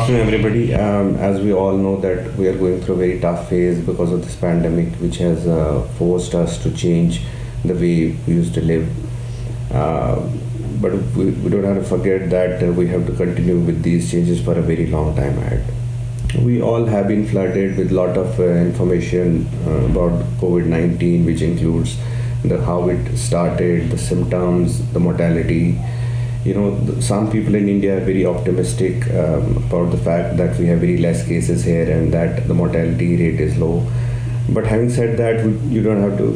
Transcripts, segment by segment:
afternoon, everybody. As we all know that we are going through a very tough phase because of this pandemic, which has forced us to change the way we used to live. Uh, but we don't have to forget that we have to continue with these changes for a very long time ahead. We all have been flooded with a lot of information about COVID-19, which includes how it started, the symptoms, the mortality. Some people in India are very optimistic about the fact that we have very less cases here and that the mortality rate is low. But having said that, you don't have to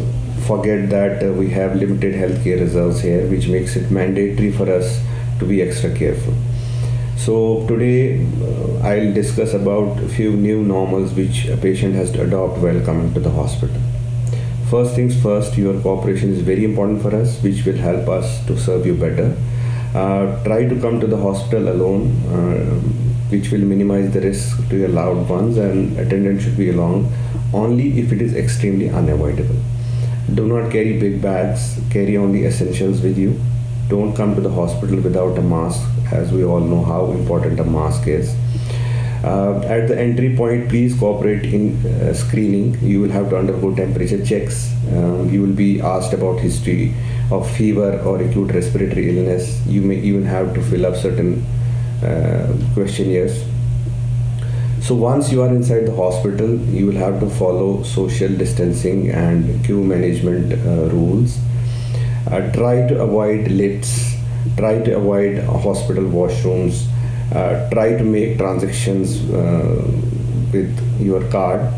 forget that we have limited healthcare reserves here, which makes it mandatory for us to be extra careful. So today I'll discuss about a few new normals which a patient has to adopt while coming to the hospital. First things first, your cooperation is very important for us, which will help us to serve you better. Try to come to the hospital alone, which will minimize the risk to your loved ones, and attendant should be along only if it is extremely unavoidable. Do not carry big bags, carry only essentials with you. Don't come to the hospital without a mask, as we all know how important a mask is. At the entry point, please cooperate in screening. You will have to undergo temperature checks. You will be asked about history of fever or acute respiratory illness. You may even have to fill up certain questionnaires. So once you are inside the hospital, you will have to follow social distancing and queue management rules. Try to avoid lifts. Try to avoid hospital washrooms. Try to make transactions with your card.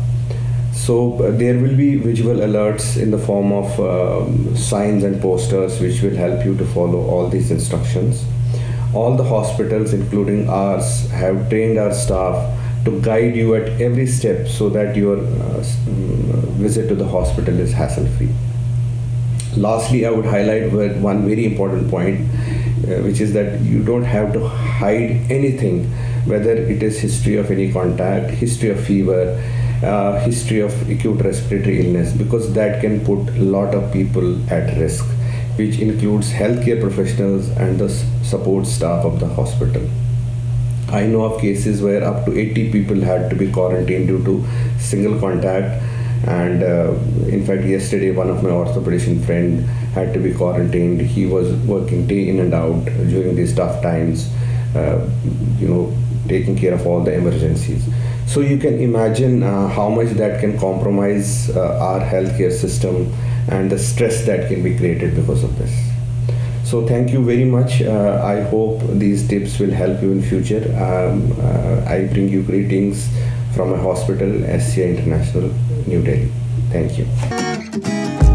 So there will be visual alerts in the form of signs and posters which will help you to follow all these instructions. All the hospitals, including ours, have trained our staff to guide you at every step so that your visit to the hospital is hassle-free. Lastly, I would highlight one very important point, which is that you don't have to hide anything, whether it is history of any contact, history of fever, history of acute respiratory illness, because that can put a lot of people at risk, which includes healthcare professionals and the support staff of the hospital. I know of cases where up to 80 people had to be quarantined due to single contact. And in fact, yesterday one of my orthopedician friend had to be quarantined. He was working day in and out during these tough times, taking care of all the emergencies. So you can imagine how much that can compromise our healthcare system and the stress that can be created because of this. So thank you very much. I hope these tips will help you in future. I bring you greetings from a hospital, SCI International, New Delhi. Thank you.